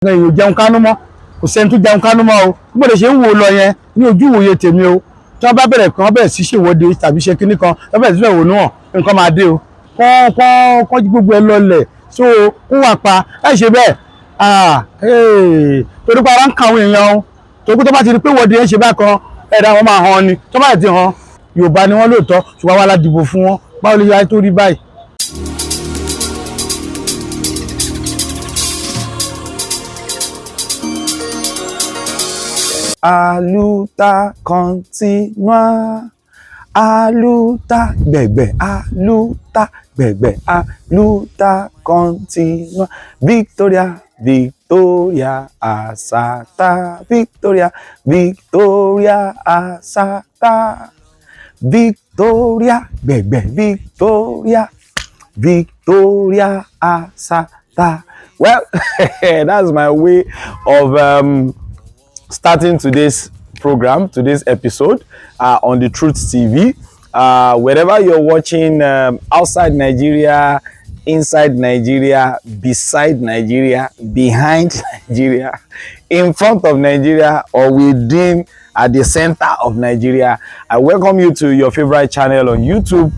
èèyàn jẹun kánú mọ́ kò sẹ́ni tó jẹun kánú mọ́ o bó lè ṣe ń wò lọ yẹn ní ojú ìwòye tèmi o tí wọ́n bá bẹ̀rẹ̀ sí ṣèwọ́de tàbí ṣe kinní kan wọ́n bẹ̀rẹ̀ sí fẹ̀hónú hàn nǹkan máa dé o kọ́ gbogbo ẹ lọlẹ̀ so kó wà pa láì ṣe bẹ́ẹ̀ torí pé ara ń kan àwọn èèyàn o torí pé tó bá ti rí pé wọ́de yẹn ṣe bákan ẹ̀dá wọn máa hàn ni tó bá ti hàn Yorùbá ni wọ́n lóòótọ́ ṣùgbọ́n wàá la dìbò fún wọn báwo lè yára tó rí báyìí. A luta continua, a luta gbẹ̀gbẹ̀, a luta gbẹ̀gbẹ̀, a luta continua. Victoria, Victoria Asata, Victoria, Victoria Asata, Victoria gbẹ̀gbẹ̀, Victoria, Victoria Asata. Well, that's my way of starting today's program, today's episode on the Truth TV. Wherever you're watching, outside Nigeria, inside Nigeria, beside Nigeria, behind Nigeria, in front of Nigeria, or within at the center of Nigeria, I welcome you to your favorite channel on YouTube,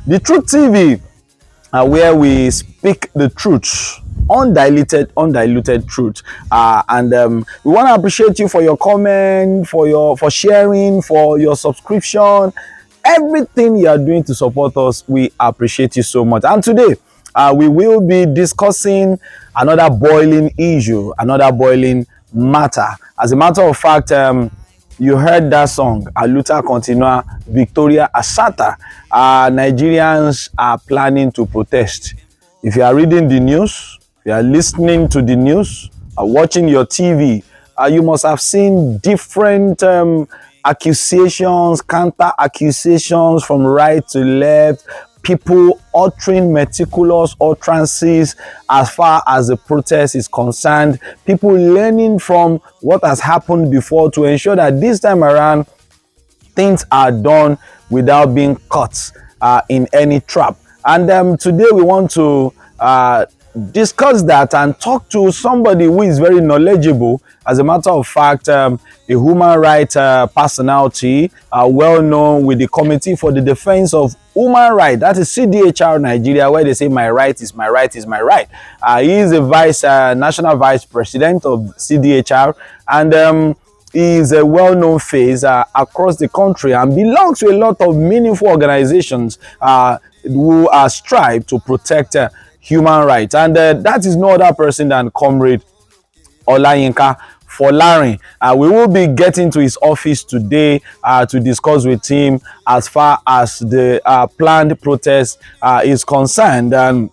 the Truth TV, where we speak the truth, undiluted truth, and we want to appreciate you for your comment, for sharing, for your subscription, everything you are doing to support us. We appreciate you so much. And today we will be discussing another boiling issue, another boiling matter. As a matter of fact, you heard that song, Aluta Continua, Victoria Asata. Nigerians are planning to protest. If you are reading the news, if you are listening to the news, watching your TV, you must have seen different accusations, counter accusations from right to left, people uttering meticulous utterances as far as the protest is concerned, people learning from what has happened before to ensure that this time around things are done without being caught in any trap. And today we want to discuss that and talk to somebody who is very knowledgeable. As a matter of fact, a human rights personality, well known with the Committee for the Defense of Human Rights. That is CDHR Nigeria, where they say my right is my right is my right. He is a national vice president of CDHR, and he is a well-known face across the country and belongs to a lot of meaningful organizations who strive to protect human rights. And that is no other person than COMRADE YINKA FOLARIN. We will be getting to his office today to discuss with him as far as the planned protest is concerned, and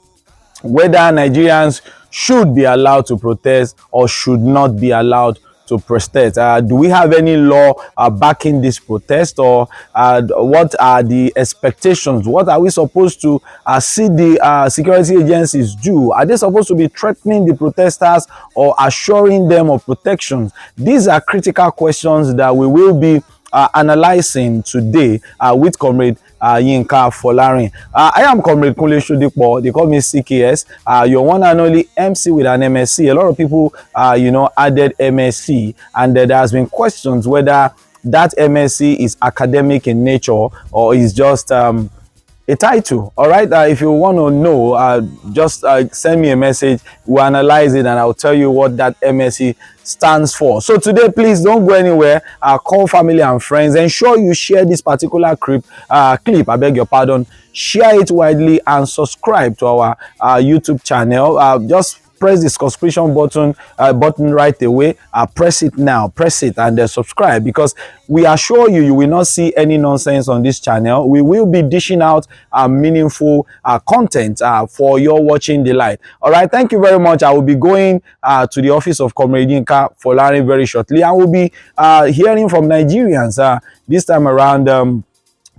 whether Nigerians should be allowed to protest or should not be allowed to protest. Do we have any law backing this protest, or what are the expectations? What are we supposed to see the security agencies do? Are they supposed to be threatening the protesters or assuring them of protections? These are critical questions that we will be analyzing today with COMRADE YINKA FOLARIN. I am COMRADE Kunle Shodipo. They call me CKS. Your one and only MC with an MSc. A lot of people, added MSc, and there has been questions whether that MSc is academic in nature or is just a title. All right, if you want to know, just send me a message. We'll analyze it and I'll tell you what that MSc stands for. So today, please don't go anywhere. Call family and friends. Ensure you share this particular clip. I beg your pardon. Share it widely and subscribe to our YouTube channel. Just press the subscription button right away. Press it now, press it, and subscribe, because we assure you, you will not see any nonsense on this channel. We will be dishing out meaningful content for your watching delight. All right, thank you very much. I will be going to the office of COMRADE YINKA FOLARIN very shortly, and we'll be hearing from Nigerians this time around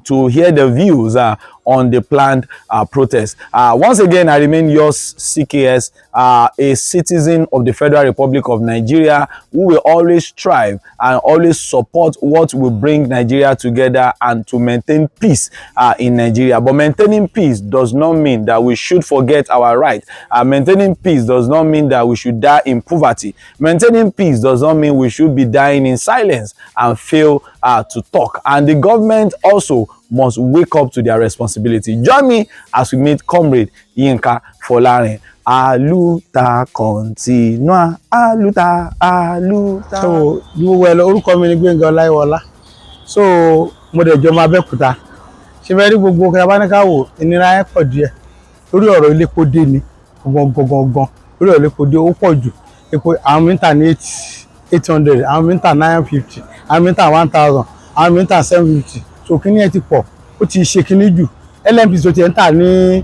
to hear the views on the planned protest. Once again, I remain yours, CKS, a citizen of the Federal Republic of Nigeria who will always strive and always support what will bring Nigeria together and to maintain peace in Nigeria. But maintaining peace does not mean that we should forget our right. Maintaining peace does not mean that we should die in poverty. Maintaining peace does not mean we should be dying in silence and fail to talk. And the government also must wake up to their responsibility. Join me as we meet Comrade YINKA FOLARIN. Aluta continua, aluta, aluta. So you well orúkọ mi ni Gbénga Ọláyíwọlá. So mo de jọ ma Abẹ́òkúta. Ṣé bẹ́ẹ̀ rí gbogbo kí a bá ní ká wò ìnira yẹn pọ̀ díẹ̀. Lórí ọ̀rọ̀ iléepo dé ni gangan. Lórí ọ̀rọ̀ iléepo dé ó pọ̀ jù. Epo àwọn mi ń tà ní 800, àwọn mi ń tà 950, àwọn mi ń tà 1000, àwọn mi ń tà 750. So kíní ẹ ti pọ̀, ó ti ṣe kíní jù. LMP tó ti ń tà ní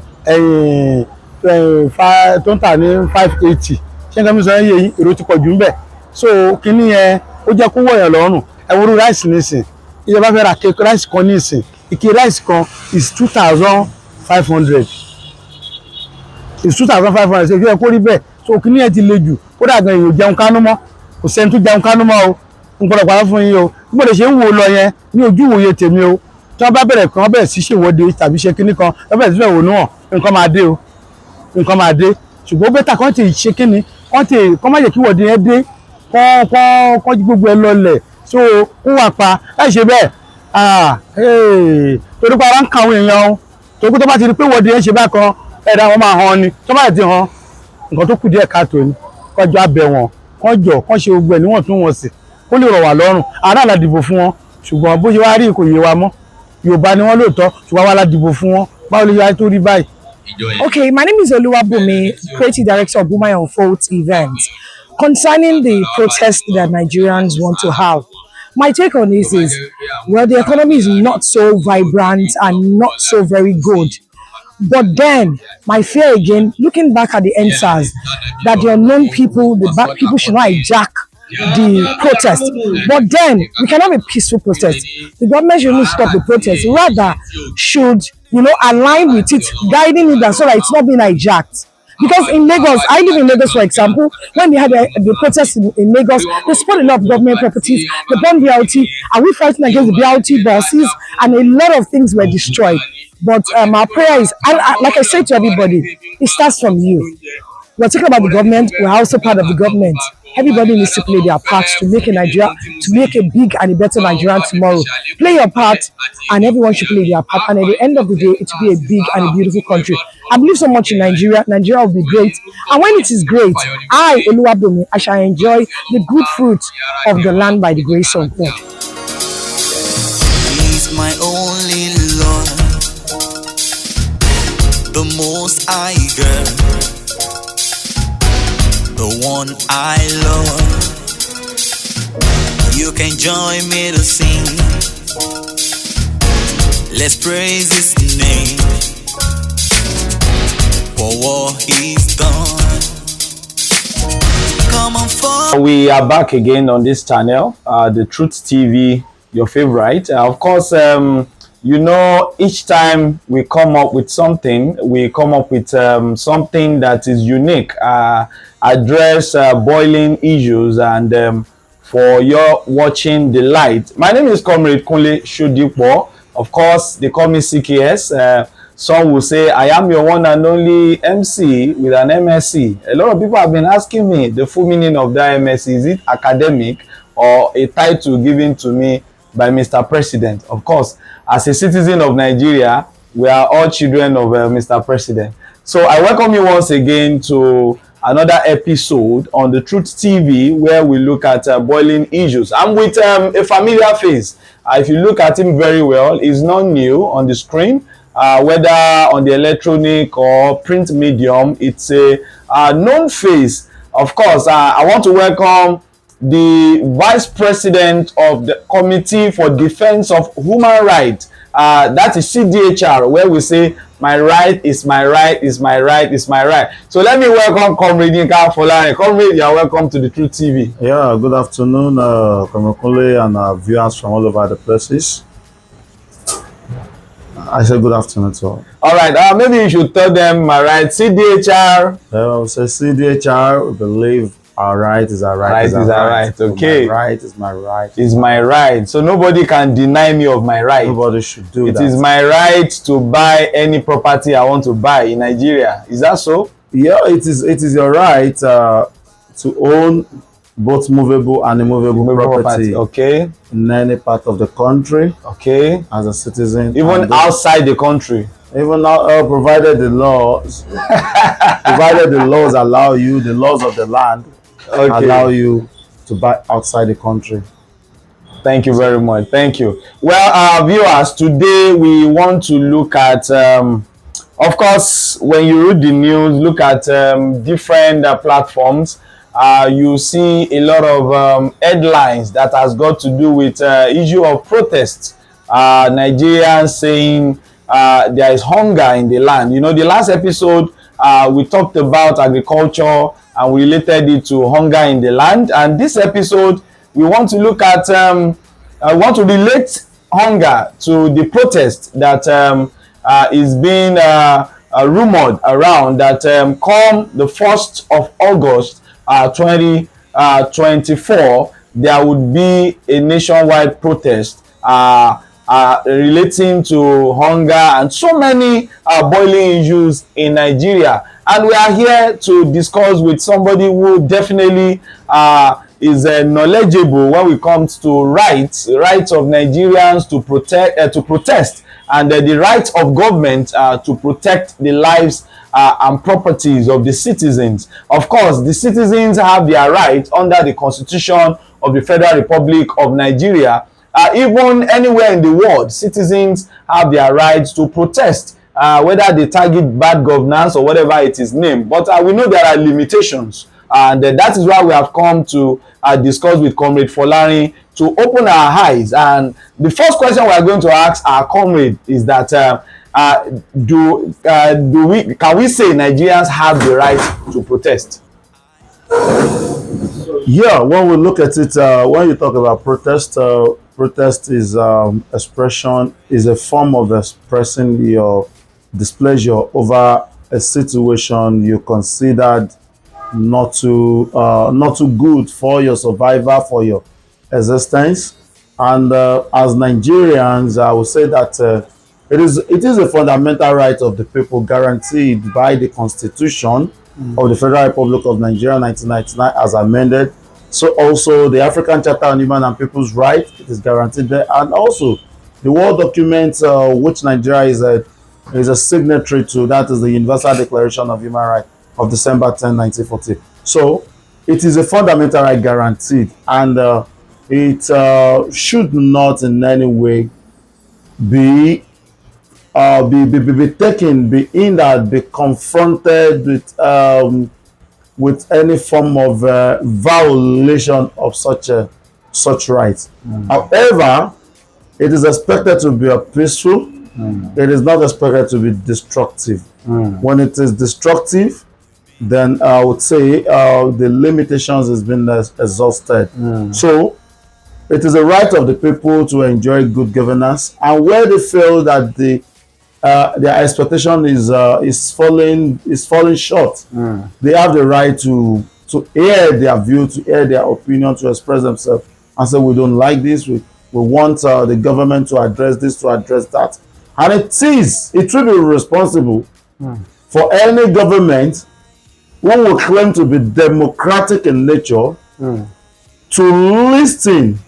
tó ń tà ní 580. Ṣé nǹkan mi sọ yẹ yín èrò ti pọ̀ jù ńbẹ̀. So kíní yẹn ó jẹ́ kó wọ̀yàn lọ́rùn. Ẹ wo rice nísìn. Ìjọba fẹ́ ra rice kan nísìn. Ike rice kan is 2500. Is 2500. Ṣé kí ẹ kó rí bẹ́ẹ̀. So kíní yẹn ti le jù. Kódà gan èèyàn jẹun kánú mọ́. Kò sẹ́ni tó jẹun kánú mọ́ o. N gbọ́dọ̀ pa fún yín o. Bí mo lè ṣe ń wò lọ yẹn ní ojú ìwòye tèmi o. Tí wọ́n bá bẹ̀rẹ̀ kan bẹ̀rẹ̀ sí ṣèwọ́de tàbí ṣe kíní kan, wọ́n bẹ̀rẹ̀ sí fẹ́ wò níwọ̀n, nǹkan máa dé o. Nǹkan máa dé. Ṣùgbọ́n bẹ́tà kan ti ṣe kíní, kan má jẹ́ kí wọ́de yẹn dé, kan jí gbogbo ẹ lọlẹ̀. So kó wà pa láì ṣe bẹ́ẹ̀. Torí pé ara ń ka àwọn èèyàn o. Torí pé tó bá ti rí pé wọ́de yẹn ṣe bá kan, ẹ̀dá wọn máa hàn ni. Tó bá ti hàn, nǹkan tó kù díẹ̀ káàtó ni. Kọjọ́ abẹ wọn, kan ṣe gbogbo ẹ̀ níwọ̀n tún wọ̀n sí. Kó lè rọ̀ wá lọ́rùn. Àná la dìbò fún wọn. Ṣùgbọ́n bó ṣe wá rí kò yé wa mọ́. Yorùbá ni wọ́n lóòótọ́, ṣùgbọ́n wa la dìbò fún wọn. Báwo lè yá tó rí báyìí? Okay, my name is Oluwabumi, Creative Director of Women on Fault Events. Concerning the protest that Nigerians want to have, my take on this is, well, the economy is not so vibrant and not so very good. But then, my fear again, looking back at the answers, that the unknown people, the bad people should not hijack the protest. But then, we cannot be peaceful protest. The government should not stop the protest. Rather, should, align with it, guiding it so that it's not being hijacked. Because in Lagos, I live in Lagos, for example, when they had the protests in Lagos, they spoiled a lot of government properties, they burned BLT, and we fighting against the BLT bosses, and a lot of things were destroyed. But our prayer is, like I say to everybody, it starts from you. We're talking about the government, we're also part of the government. Everybody needs to play their part to make a big and a better Nigeria tomorrow. Play your part, and everyone should play their part. And at the end of the day, it will be a big and a beautiful country. I believe so much in Nigeria. Nigeria will be great. And when it is great, Oluwabumi, I shall enjoy the good fruit of the land by the grace of God. He's my only Lord, the most I girl, the one I love. You can join me to sing. Let's praise his name for what he's done. Come on, for We are back again on this channel, the Truth TV, your favorite. Of course, each time we come up with something, we come up with something that is unique, address boiling issues, and for your watching the light. My name is Comrade Kunle Shodipo. Of course, they call me CKS. Some will say I am your one and only MC with an MSc. A lot of people have been asking me the full meaning of that MSc. Is it academic or a title given to me by Mr. President? Of course, as a citizen of Nigeria, we are all children of Mr. President. So I welcome you once again to another episode on the Truth TV, where we look at boiling issues. I'm with a familiar face. If you look at him very well, he's not new on the screen. Whether on the electronic or print medium, it's a known face. Of course, I want to welcome the Vice President of the Committee for Defense of Human Rights. That is CDHR, where we say, my right is my right, is my right, is my right. So let me welcome Comrade YINKA FOLARIN. Comrade, you are welcome to the Truth TV. Yeah, good afternoon, Comrade Kunle and viewers from all over the places. I say good afternoon to all. All right. Maybe you should tell them my right. CDHR. So CDHR, we believe our right is our right. Right is our right. Okay. So my right is my right. Is my right. So nobody can deny me of my right. Nobody should do that. It is my right to buy any property I want to buy in Nigeria. Is that so? Yeah, it is your right to own both movable and immovable property. Okay. In any part of the country. Okay. As a citizen. Even outside the country. Even now, provided the laws, allow you, the laws of the land allow you to buy outside the country. Thank you very much. Thank you. Well, viewers, today we want to look at, of course, when you read the news, look at different platforms. You see a lot of headlines that has got to do with issue of protests. Nigerians saying there is hunger in the land. You know, the last episode we talked about agriculture and we related it to hunger in the land. And this episode we want to look at, we want to relate hunger to the protest that is being rumored around that come the 1st of August 2024, there would be a nationwide protest relating to hunger and so many boiling issues in Nigeria. And we are here to discuss with somebody who definitely is knowledgeable when it comes to rights of Nigerians to protest, and the right of government to protect the lives and properties of the citizens. Of course, the citizens have their right under the Constitution of the Federal Republic of Nigeria. Even anywhere in the world, citizens have their rights to protest, whether they target bad governance or whatever it is named. But we know there are limitations, and that is why we have come to discuss with Comrade FOLARIN to open our eyes. And the first question we are going to ask our comrade is that can we say Nigerians have the right to protest? Yeah, when we look at it, when you talk about protest, protest is expression, is a form of expressing your displeasure over a situation you considered not too good for your survival, for your existence. And as Nigerians, I would say that it is a fundamental right of the people guaranteed by the Constitution of the Federal Republic of Nigeria 1999 as amended. So also the African Charter on Human and People's Rights, it is guaranteed there, and also the world document which Nigeria is a signatory to, that is the Universal Declaration of Human Rights of December 10, 1940. So it is a fundamental right guaranteed, and it should not in any way be hindered, be confronted with any form of violation of such rights. However, it is expected to be peaceful. It is not expected to be destructive. When it is destructive, then I would say the limitations has been exhausted. So it is a right of the people to enjoy good governance, and where they feel that their expectation is falling short, they have the right to air their view, to air their opinion, to express themselves and say, we don't like this, we want the government to address this, to address that. And it will be responsible for any government who will claim to be democratic in nature to listen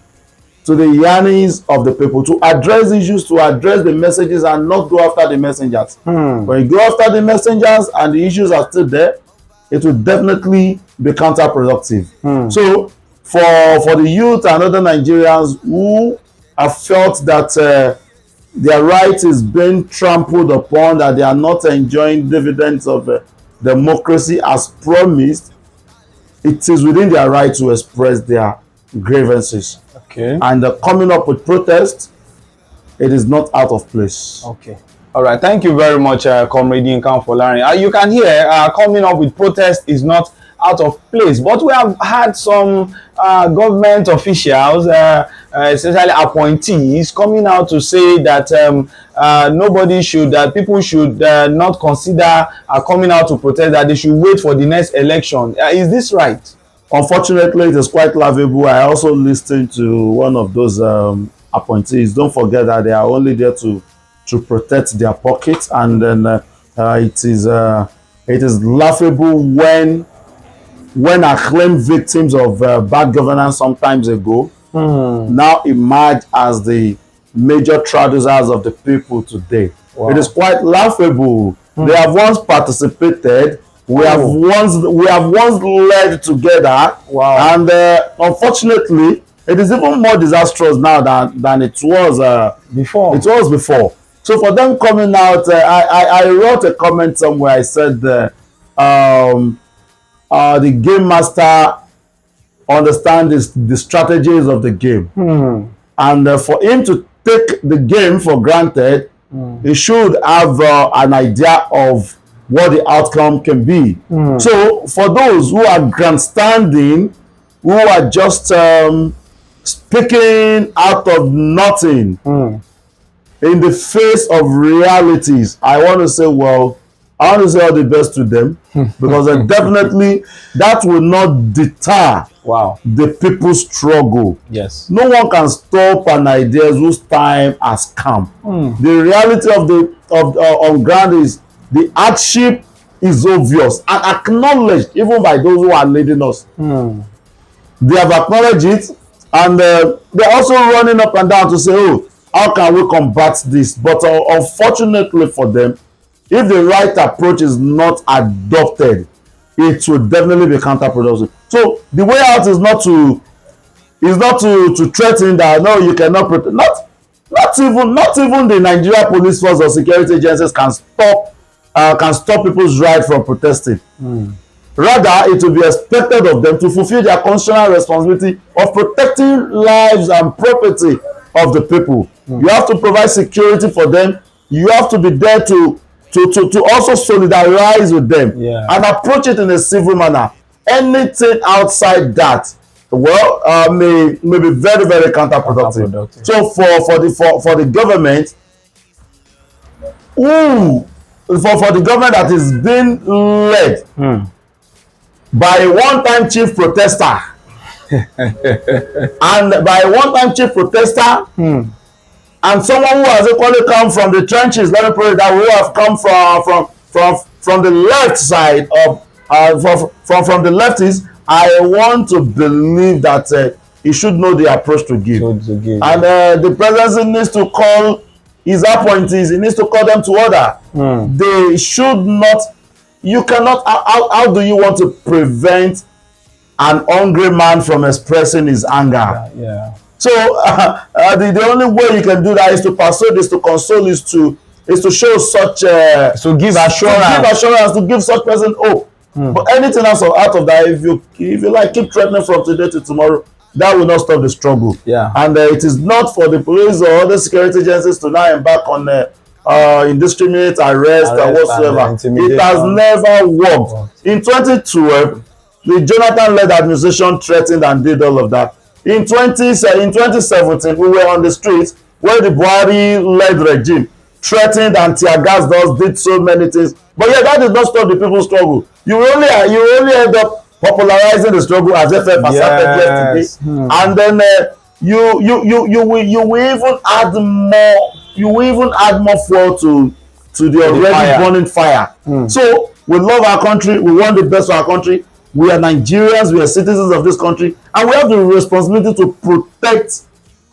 to the yearnings of the people, to address issues, to address the messages, and not go after the messengers. When you go after the messengers and the issues are still there, it will definitely be counterproductive. So for the youth and other Nigerians who have felt that their right is being trampled upon, that they are not enjoying dividends of democracy as promised, it is within their right to express their grievances. Okay. And coming up with protest, it is not out of place. Okay. All right. Thank you very much, Comrade YINKA FOLARIN. You can hear coming up with protest is not out of place. But we have had some government officials, especially appointees, coming out to say that people should not consider coming out to protest, that they should wait for the next election. Is this right? Unfortunately, it is quite laughable. I also listened to one of those appointees. Don't forget that they are only there to protect their pockets, and then it is laughable when acclaimed victims of bad governance some times ago now emerge as the major traducers of the people today. Wow. It is quite laughable. They have once participated. We have once led together. Wow. And unfortunately, it is even more disastrous now than it was before. It was before. So for them coming out, I wrote a comment somewhere. I said the game master understands the strategies of the game, and for him to take the game for granted, he should have an idea of what the outcome can be. So for those who are grandstanding, who are just speaking out of nothing in the face of realities, I want to say, well, I want to say all the best to them, because definitely that will not deter the people's struggle. Yes. No one can stop an idea whose time has come. The reality of on ground is the hardship is obvious and acknowledged even by those who are leading us. They have acknowledged it, and they're also running up and down to say, oh, how can we combat this? But unfortunately for them, if the right approach is not adopted, it will definitely be counterproductive. So the way out is not to threaten that no, you cannot protect. Not even the Nigeria police force or security agencies can stop people's right from protesting. Rather, it will be expected of them to fulfill their constitutional responsibility of protecting lives and property of the people. You have to provide security for them. You have to be there to also solidarize with them and approach it in a civil manner. Anything outside that, well, may be very, very counterproductive. So for the government, for the government that is being led by a one-time chief protester, and by a one-time chief protester, and someone who has equally come from the trenches, let me put it that, who have come from the left side of from the leftists, I want to believe that he should know the approach to give. And the presidency needs to call his appointees, he needs to call them to order. They should not, you cannot, how do you want to prevent an hungry man from expressing his anger? So the only way you can do that is to persuade, is to console, is to show such to give assurance, to give such person hope. But anything else out of that, if you like, keep threatening from today to tomorrow, that will not stop the struggle. And it is not for the police or other security agencies to now embark on indiscriminate arrest or whatsoever. It has never worked. In 2012, the Jonathan-led administration threatened and did all of that. In 2017, we were on the streets where the Buhari-led regime threatened and tear gassed us, did so many things. But that did not stop the people's struggle. You only end up popularizing the struggle as FF asserted yesterday, and then you will even add more. You will even add more fuel to the already burning fire. So we love our country. We want the best for our country. We are Nigerians. We are citizens of this country, and we have the responsibility to protect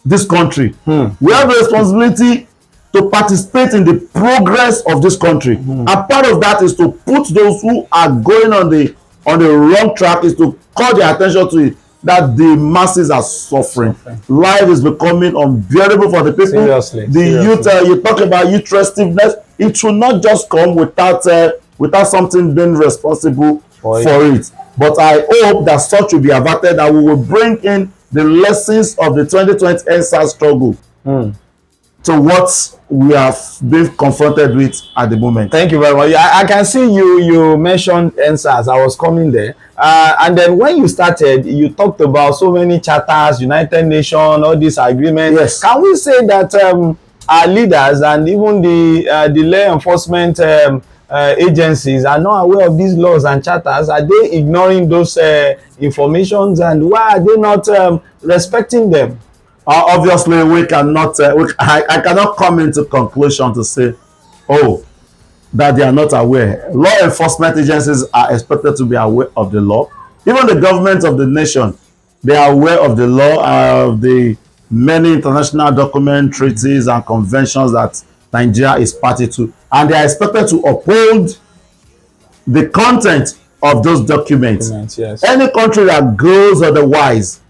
this country. We have the responsibility to participate in the progress of this country, and part of that is to put those who are going on the wrong track, is to call their attention to it, that the masses are suffering. Life is becoming unbearable for the people. Seriously. Youth, you talk about youth restiveness. It should not just come without something being responsible for it. But I hope that such will be averted, and we will bring in the lessons of the 2020 EndSARS struggle to to what we have been confronted with at the moment. Thank you very much. I can see you mentioned NSAS. I was coming there. And then when you started, you talked about so many charters, United Nations, all these agreements. Yes. Can we say that our leaders and even the law enforcement agencies are not aware of these laws and charters? Are they ignoring those informations, and why are they not respecting them? Obviously, we cannot. I cannot come into conclusion to say, oh, that they are not aware. Law enforcement agencies are expected to be aware of the law. Even the government of the nation, they are aware of the law, of the many international documents, treaties, and conventions that Nigeria is party to, and they are expected to uphold the content of those documents. Yes. Any country that goes otherwise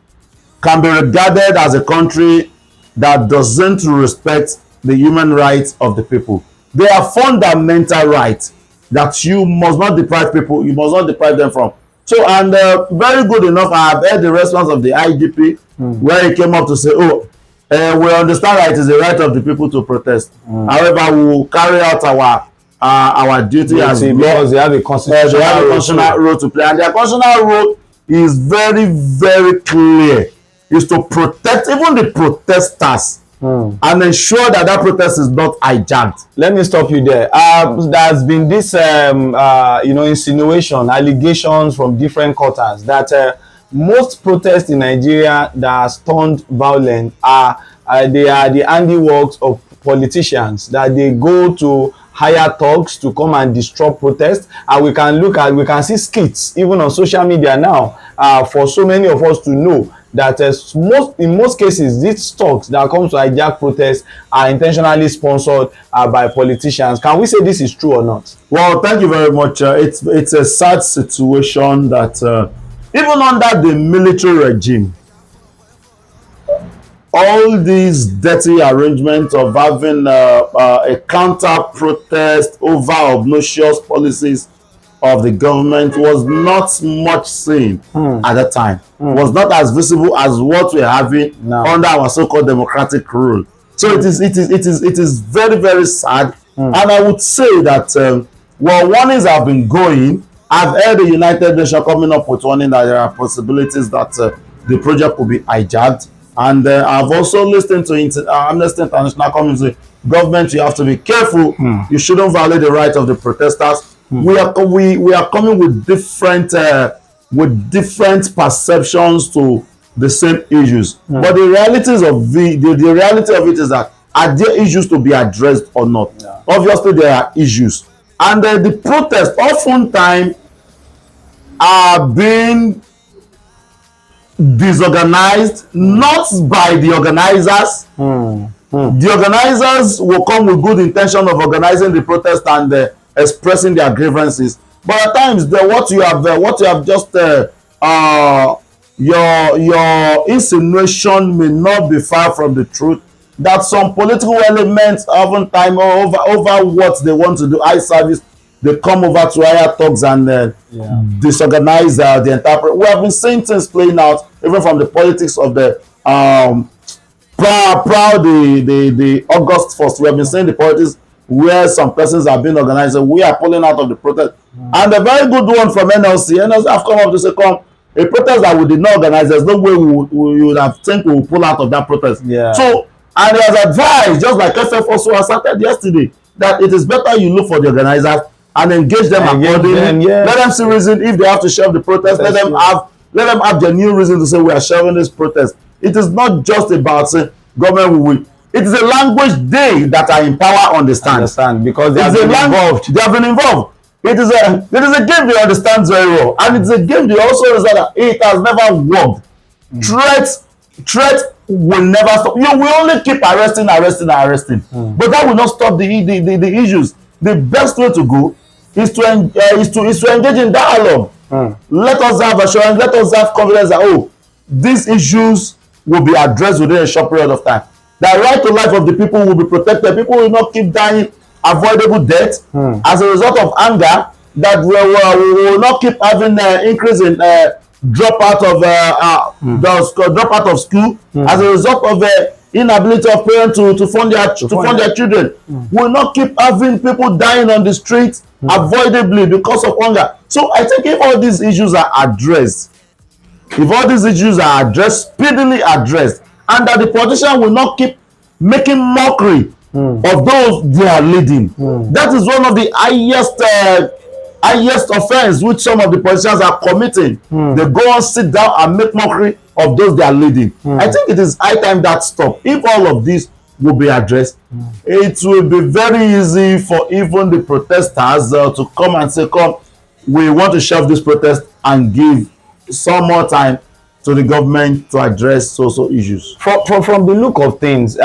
can be regarded as a country that doesn't respect the human rights of the people. They are fundamental rights that you must not deprive people, you must not deprive them from. So, and very good enough, I have heard the response of the IGP where he came up to say, oh, we understand that it is the right of the people to protest. However, we will carry out our duty as law, because they have a constitutional role to play. And their constitutional role is very, very clear. Is to protect even the protesters and ensure that that protest is not hijacked. Let me stop you there. There's been this insinuation, allegations from different quarters that most protests in Nigeria that are turned violent they are the handiworks of politicians, that they go to hire thugs to come and disrupt protests. And we can see skits even on social media now for so many of us to know that in most cases these thugs that come to hijack protests are intentionally sponsored by politicians. Can we say this is true or not? Well, thank you very much. It's a sad situation that even under the military regime, all these dirty arrangements of having a counter protest over obnoxious policies of the government was not much seen at that time. Was not as visible as what we're having under our so-called democratic rule. So it is very, very sad. And I would say that warnings have been going. I've heard the United Nations coming up with warning that there are possibilities that the project could be hijacked. And I've also listened to Amnesty International coming. Government, you have to be careful. You shouldn't violate the right of the protesters. We are coming with different perceptions to the same issues. But the reality of it is that are there issues to be addressed or not? Obviously, there are issues, and the protests oftentimes are being disorganized, not by the organizers. The organizers will come with good intention of organizing the protest and expressing their grievances, but at times what you have just your insinuation may not be far from the truth, that some political elements oftentimes over what they want to do, eye service, they come over to hire thugs and disorganize the entire. We have been seeing things playing out even from the politics of the the August 1st. We have been seeing the politics where some persons have been organized. We are pulling out of the protest. And a very good one from NLC have come up to say, a protest that we did not organize, there's no way we would have think we will pull out of that protest. So, and he has advised, just like SF also asserted yesterday, that it is better you look for the organizers and engage them accordingly. Let them see reason if they have to share the protest. Let them have genuine reason to say we are sharing this protest. It is not just about saying government will win. It is a language they that are in power understand because they have been involved. They have been involved. It is a game they understand very well, and it's a game they also understand that it has never worked. Threats will never stop. You will only keep arresting, but that will not stop the issues. The best way to go is to engage in dialogue. Let us have assurance. Let us have confidence that these issues will be addressed within a short period of time. The right to life of the people will be protected. People will not keep dying avoidable death as a result of anger. That we will not keep having increase in drop out of school as a result of inability of parents to fund their children. We will not keep having people dying on the streets avoidably because of hunger. So I think if all these issues are addressed, speedily addressed, and that the politician will not keep making mockery of those they are leading. That is one of the highest offense which some of the politicians are committing. They go and sit down and make mockery of those they are leading. I think it is high time that stop. If all of this will be addressed, it will be very easy for even the protesters to come and say, come, we want to shelve this protest and give some more time to the government to address social issues. From the look of things,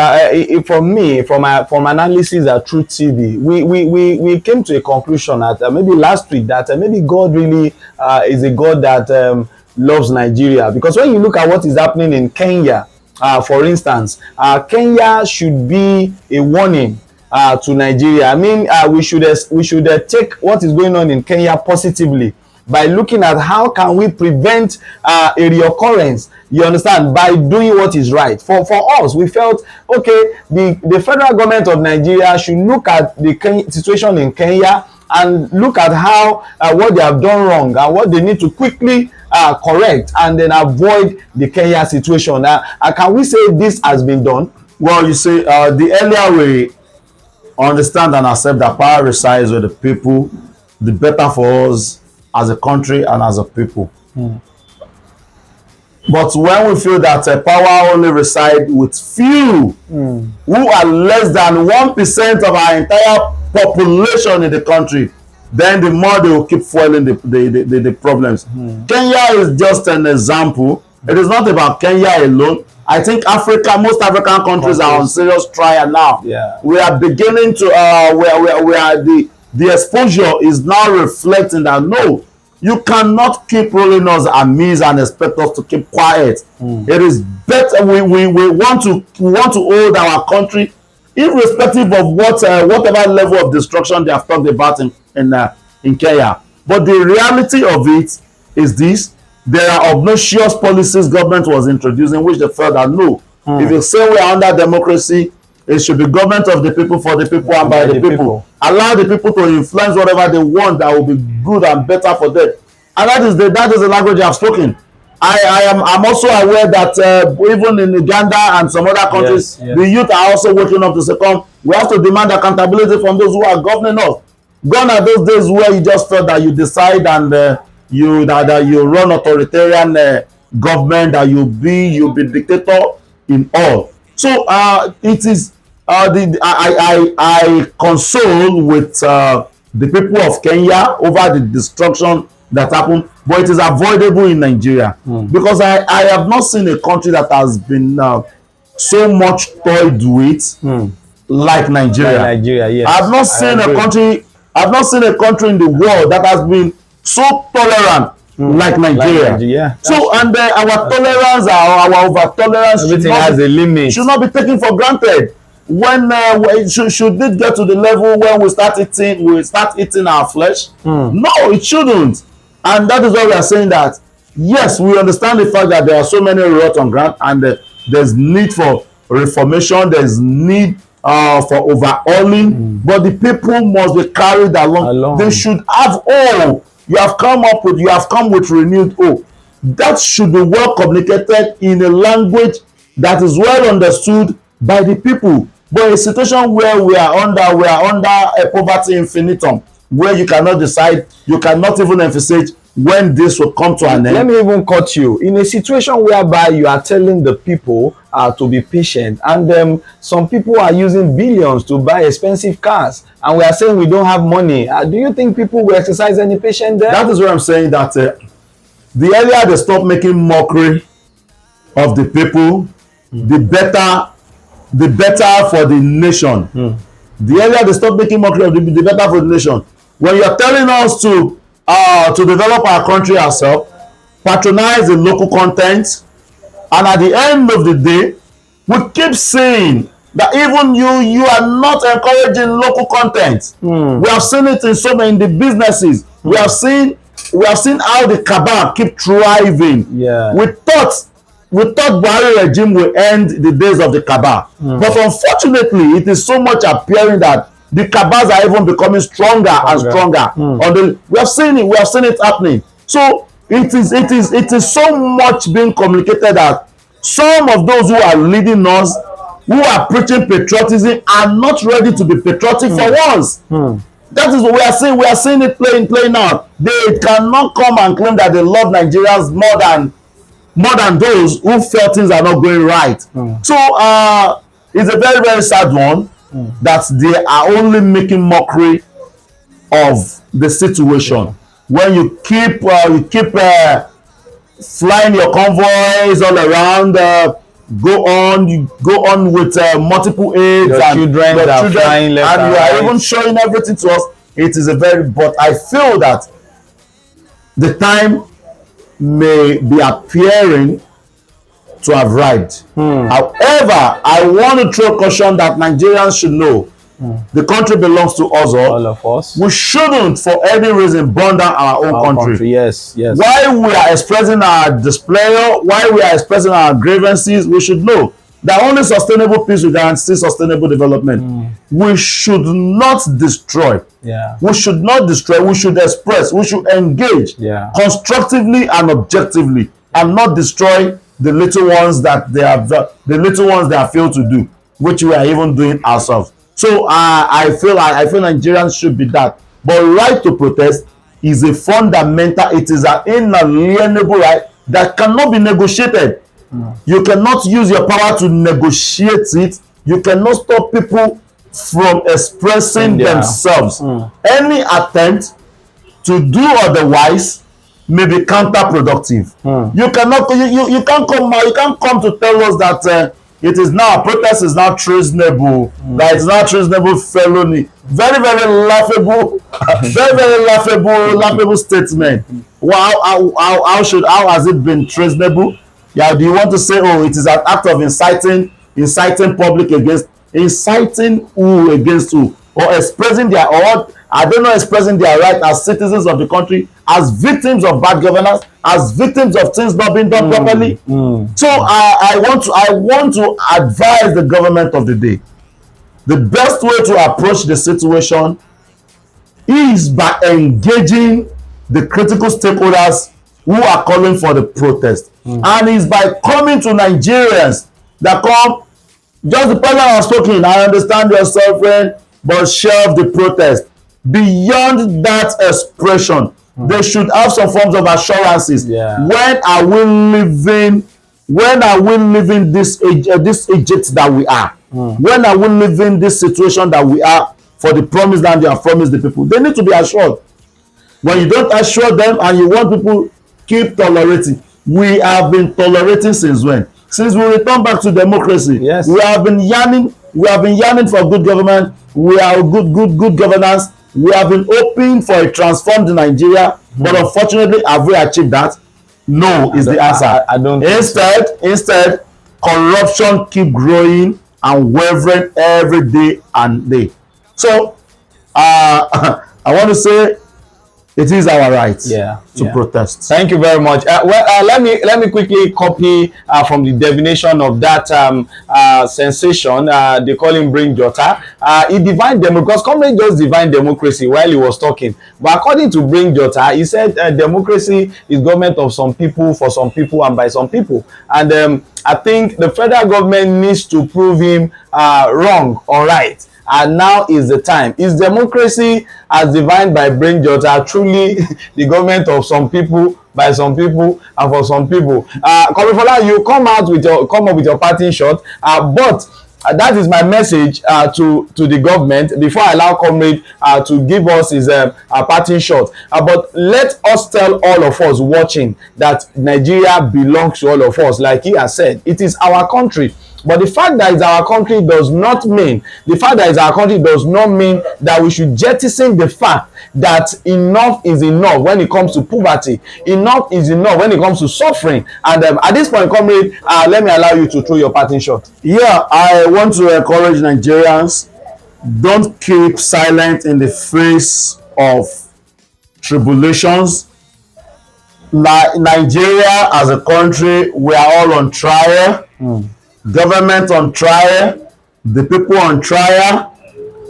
for me, from analysis at Truth TV, we came to a conclusion that maybe last week that maybe God really is a God that loves Nigeria. Because when you look at what is happening in Kenya, for instance, Kenya should be a warning to Nigeria. I mean, we should take what is going on in Kenya positively, by looking at how can we prevent a reoccurrence, you understand, by doing what is right. For us, we felt, okay, the federal government of Nigeria should look at the situation in Kenya and look at how what they have done wrong and what they need to quickly correct, and then avoid the Kenya situation. Can we say this has been done? Well, you see, the earlier we understand and accept that power resides with the people, the better for us as a country and as a people. But when we feel that power only resides with few who are less than 1% of our entire population in the country, then the more they will keep fueling the problems. Kenya is just an example. It is not about Kenya alone. I think Africa, most African countries are on serious trial now. Yeah. We are beginning to the exposure is now reflecting that no, you cannot keep rolling us amiss and expect us to keep quiet. It is better we want to hold our country irrespective of whatever level of destruction they have talked about in Kenya. But the reality of it is this: there are obnoxious policies government was introducing which they felt that no, if you say we are under democracy, it should be government of the people, for the people, and by the people. Allow the people to influence whatever they want that will be good and better for them. And that is the language I have spoken. I'm also aware that even in Uganda and some other countries, the youth are also waking up to say, come, we have to demand accountability from those who are governing us. Gone are those days where you just felt that you decide and you run authoritarian government, that you be dictator in all. So it is I console with the people of Kenya over the destruction that happened, but it is avoidable in Nigeria because I have not seen a country that has been so much toyed with like Nigeria. Nigeria, yes. I've not seen a country in the world that has been so tolerant like Nigeria. So and our tolerance, our over tolerance, everything has a limit. Should not be taken for granted. When should it get to the level when we start eating our flesh? No, it shouldn't. And that is why we are saying that yes, we understand the fact that there are so many rot on ground, and there's need for reformation, there's need for overhauling, but the people must be carried along. They should have hope. You have come with renewed hope. That should be well communicated in a language that is well understood by the people. But a situation where we are under a poverty infinitum, where you cannot decide, you cannot even emphasize when this will come to an end. Let me even cut you. In a situation whereby you are telling the people to be patient, and some people are using billions to buy expensive cars, and we are saying we don't have money, do you think people will exercise any patience there? That is where I'm saying that the earlier they stop making mockery of the people, the better for the nation. The earlier they stop making mockery of the better for the nation. When you are telling us to develop our country ourselves, patronize the local content, and at the end of the day, we keep saying that even you are not encouraging local content. We have seen it in so many businesses. We have seen how the cabal keep thriving. Yeah. We thought we thought Buhari regime will end the days of the cabal. But unfortunately, it is so much appearing that the cabals are even becoming stronger and stronger. We have seen it happening. So it is so much being communicated that some of those who are leading us, who are preaching patriotism, are not ready to be patriotic for once. That is what we are seeing. We are seeing it playing out. They cannot come and claim that they love Nigerians more than those who felt things are not going right. So it's a very, very sad one that they are only making mockery of the situation. When you keep flying your convoys all around, you go on with multiple aids, your and children are flying left and you are right. even showing everything to us. It is a very, but I feel that the time may be appearing to have arrived. However, I want to throw caution that Nigerians should know the country belongs to us All of us. We shouldn't for any reason burn down our own country. Yes. While we are expressing our displeasure, while we are expressing our grievances, we should know that only sustainable peace will guarantee sustainable development. We should not destroy. We should not destroy. We should express. We should engage constructively and objectively, and not destroy the little ones that they have failed to do, which we are even doing ourselves. So I feel Nigerians should be that. But right to protest is a fundamental. It is an inalienable right that cannot be negotiated. You cannot use your power to negotiate it. You cannot stop people from expressing themselves. Any attempt to do otherwise may be counterproductive. You cannot. You can't come to tell us that it is now protest is now treasonable. That is now treasonable felony. Very, very laughable. very laughable statement. How has it been treasonable? Yeah, do you want to say, oh, it is an act of inciting public against, inciting who against who, or expressing their, or I don't know, expressing their right as citizens of the country, as victims of bad governance, as victims of things not being done properly. So I want to advise the government of the day. The best way to approach the situation is by engaging the critical stakeholders who are calling for the protest. And is by coming to Nigerians that come, just the person I was talking, I understand your suffering, but shelve the protest. Beyond that expression, they should have some forms of assurances. When are we living this Egypt that we are? When are we living this situation that we are for the promise that they have promised the people? They need to be assured. When you don't assure them and you want people keep tolerating, we have been tolerating since when? Since we returned back to democracy. We have been yearning for good government. We are good governance. We have been hoping for a transformed Nigeria, but unfortunately, have we achieved that? No, is the answer. I don't. Instead, corruption keep growing and wavering every day and day. So, I want to say, it is our right to protest. Thank you very much. Let me quickly copy from the definition of that sensation. They call him Brain Jotter. He defined democracy, because COMRADE just defined democracy while he was talking. But according to Brain Jotter, he said democracy is government of some people, for some people, and by some people. And I think the federal government needs to prove him wrong or right. And now is the time. Is democracy as defined by Brain Jotter truly the government of some people, by some people, and for some people? Komifola, you come up with your parting shot. But that is my message to the government before I allow COMRADE to give us his parting shot. But let us tell all of us watching that Nigeria belongs to all of us. Like he has said, it is our country. But the fact that it's our country does not mean that we should jettison the fact that enough is enough when it comes to poverty. Enough is enough when it comes to suffering. And at this point, COMRADE, let me allow you to throw your parting shot. Yeah, I want to encourage Nigerians, don't keep silent in the face of tribulations. Nigeria as a country, we are all on trial. Government on trial, the people on trial,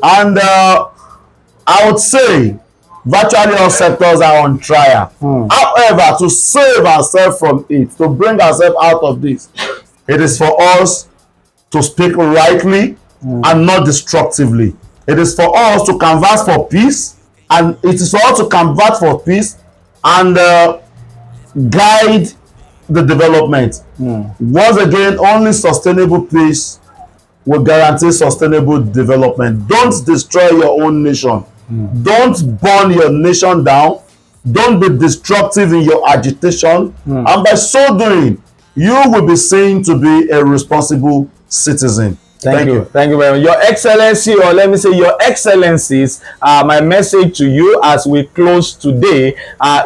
and I would say virtually all sectors are on trial. However, to save ourselves from it, to bring ourselves out of this, it is for us to speak rightly and not destructively. It is for us to canvass for peace, and it is for us to canvass for peace and guide the development. Once again, only sustainable peace will guarantee sustainable development. Don't destroy your own nation. Don't burn your nation down. Don't be destructive in your agitation. And by so doing, you will be seen to be a responsible citizen. Thank you. Thank you very much. Your Excellency, or let me say Your Excellencies, my message to you as we close today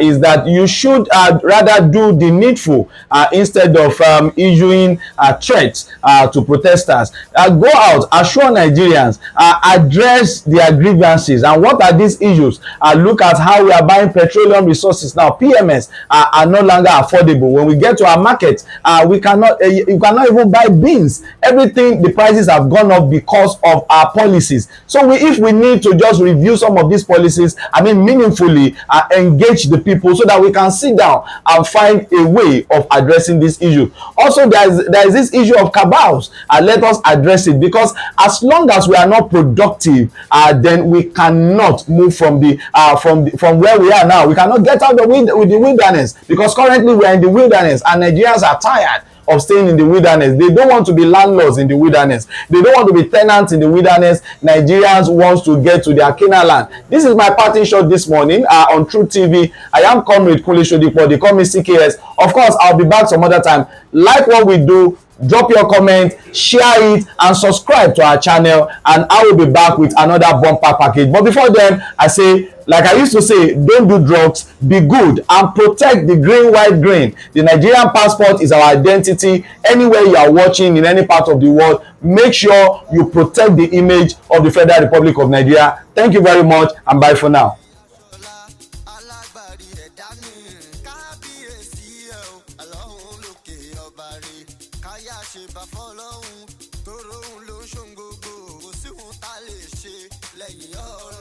is that you should rather do the needful instead of issuing threats to protesters. Go out, assure Nigerians, address their grievances. And what are these issues? Look at how we are buying petroleum resources now. PMS are no longer affordable. When we get to our market, you cannot even buy beans. Everything, the prices have gone up because of our policies. So if we need to just review some of these policies, meaningfully engage the people so that we can sit down and find a way of addressing this issue. Also, there is this issue of cabals. Let us address it, because as long as we are not productive, then we cannot move from where we are now. We cannot get out with the wilderness, because currently we are in the wilderness and Nigerians are tired of staying in the wilderness. They don't want to be landlords in the wilderness. They don't want to be tenants in the wilderness. Nigerians want to get to their Canaan land. This is my parting shot this morning on True TV. I am Comrade Kunle Sodipo. They call me CKS. Of course, I'll be back some other time. Like what we do, drop your comment, share it, and subscribe to our channel, and I will be back with another bumper package. But before then, I say, like I used to say, don't do drugs, be good, and protect the green, white, green. The Nigerian passport is our identity. Anywhere you are watching in any part of the world, make sure you protect the image of the Federal Republic of Nigeria. Thank you very much, and bye for now. Lẹ́yìn ọ̀rọ̀.